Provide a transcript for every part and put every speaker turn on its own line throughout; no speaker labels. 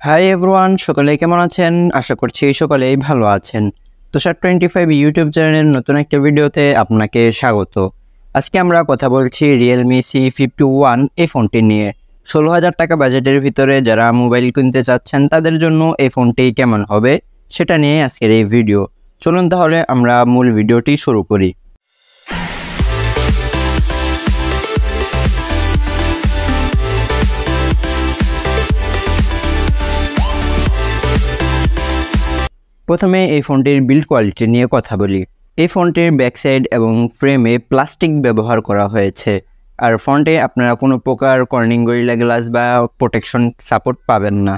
Hi everyone, সকলে কেমন আছেন? আশা করছি সকলেই ভালো আছেন। তোষার 25 ইউটিউব চ্যানেলের নতুন একটা ভিডিওতে আপনাকে স্বাগত। আজকে আমরা কথা বলছি Realme C51 এই ফোনটি নিয়ে। 16,000 টাকা বাজেটের ভিতরে যারা মোবাইল কিনতে চাচ্ছেন তাদের জন্য এই ফোনটি কেমন হবে সেটা নিয়ে আজকের এই ভিডিও। চলুন তাহলে আমরা মূল ভিডিওটি শুরু করি। প্রথমে এই ফোনটির বিল্ড কোয়ালিটি নিয়ে কথা বলি। এই ফোনটির ব্যাক সাইড এবং ফ্রেমে প্লাস্টিক ব্যবহার করা হয়েছে, আর ফোনটে আপনারা কোনো প্রকার কর্নিং গরিলা গ্লাস বা প্রোটেকশন সাপোর্ট পাবেন না।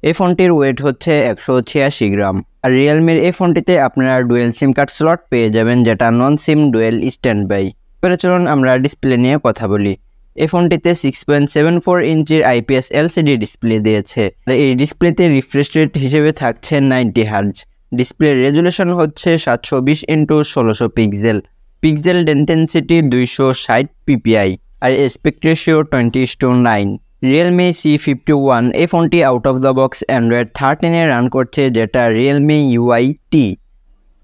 এই ফোনটির ওয়েট হচ্ছে 186 গ্রাম। আর রিয়েলমির এই ফোনটিতে আপনারা ডুয়েল সিম কার্ড স্লট পেয়ে যাবেন, যেটা নন সিম ডুয়েল স্ট্যান্ড বাই। এবারে চলুন আমরা ডিসপ্লে নিয়ে কথা বলি। এই ফোনটিতে 6.74 ইঞ্চির IPS LCD ডিসপ্লে দিয়েছে। এই ডিসপ্লেতে রিফ্রেশ রেট হিসেবে থাকছে 90 হার্জ। ডিসপ্লে রেজুলেশন হচ্ছে 720x1600 pixel. Pixel density 260 ppi আর অ্যাসপেক্ট রেশিও 20:9। Realme C51 এই ফোনটি out of the box Android 13 A run করছে, যেটা Realme UI T।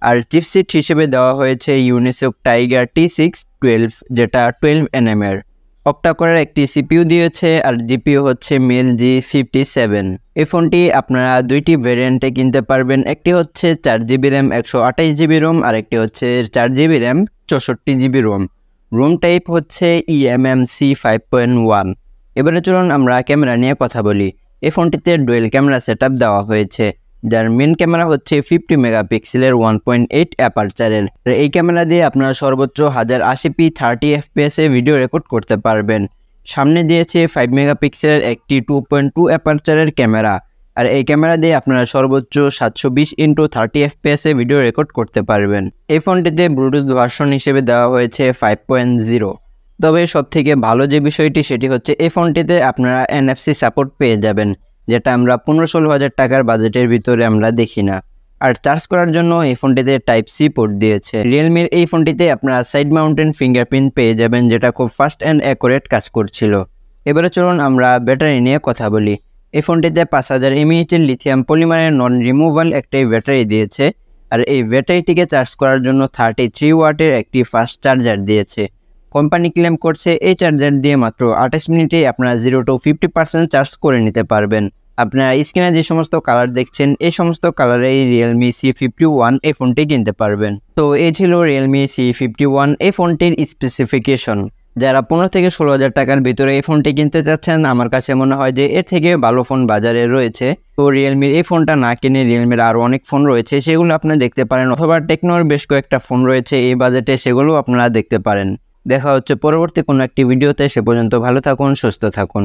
আর চিপসেট হিসেবে দেওয়া হয়েছে ইউনিসক টাইগার T612, যেটা 12nm এর। অক্টা-কোরের একটি CPU দিয়েছে, আর GPU হচ্ছে মেল G57। এই ফোনটি আপনারা দুইটি ভ্যারিয়েন্টে কিনতে পারবেন। একটি হচ্ছে 4GB RAM 128GB ROM, আর একটি হচ্ছে 4GB RAM 64GB ROM। Room type হচ্ছে eMMC 5.1। এবারে চলুন আমরা ক্যামেরা নিয়ে কথা বলি। এই ফোনটিতে ডুয়েল ক্যামেরা সেটআপ দেওয়া হয়েছে, যার মেন ক্যামেরা হচ্ছে 50 মেগাপিক্সেলের 1.8 অ্যাপারচারের। এই ক্যামেরা দিয়ে আপনারা সর্বোচ্চ 1080p 30 fps এ ভিডিও রেকর্ড করতে পারবেন। সামনে দিয়েছে 5 মেগাপিক্সেলের একটি 2.2 অ্যাপারচারের ক্যামেরা, আর এই ক্যামেরা দিয়ে আপনারা সর্বোচ্চ 720x30 fps এ ভিডিও রেকর্ড করতে পারবেন। এই ফোনটিতে ব্লুটুথ ভার্সন হিসেবে দেওয়া হয়েছে 5.0। তবে সবথেকে ভালো যে বিষয়টি সেটি হচ্ছে এই ফোনটিতে আপনারা NFC সাপোর্ট পেয়ে যাবেন, যেটা আমরা 15-16 টাকার বাজেটের ভিতরে আমরা দেখি না। আর চার্জ করার জন্য এই ফোনটিতে টাইপ সি পোর্ট দিয়েছে। রিয়েলমির এই ফোনটিতে আপনারা সাইড মাউন্টেন ফিঙ্গারপ্রিন্ট পেয়ে যাবেন, যেটা খুব ফাস্ট অ্যান্ড অ্যাকুরেট কাজ করছিল। এবারে চলুন আমরা ব্যাটারি নিয়ে কথা বলি। এই ফোনটিতে 5000 mAh লিথিয়াম পলিমারের নন রিমুভাল একটি ব্যাটারি দিয়েছে, আর এই ব্যাটারিটিকে চার্জ করার জন্য 33 ওয়াটের একটি ফাস্ট চার্জার দিয়েছে। কোম্পানি ক্লেম করছে এই চার্জার দিয়ে মাত্র 28 মিনিটে আপনারা 0 to 50% চার্জ করে নিতে পারবেন। আপনারা স্ক্রিনে যে সমস্ত কালার দেখছেন এই সমস্ত কালারে Realme C51 এই ফোনটি কিনতে পারবেন। তো এই ছিল Realme C51 এই ফোনটির স্পেসিফিকেশন। যারা 15-16,000 টাকার ভিতরে এই ফোনটি কিনতে চাচ্ছেন, আমার কাছে মনে হয় যে এর থেকে ভালো ফোন বাজারে রয়েছে। তো Realme এই ফোনটা না কিনে Realme আরও অনেক ফোন রয়েছে, সেগুলো আপনারা দেখতে পারেন, অথবা টেকনোর বেশ কয়েকটা ফোন রয়েছে এই বাজেটে, সেগুলো আপনারা দেখতে পারেন। দেখা হচ্ছে পরবর্তী কোনো একটি ভিডিওতে। সে পর্যন্ত ভালো থাকুন, সুস্থ থাকুন।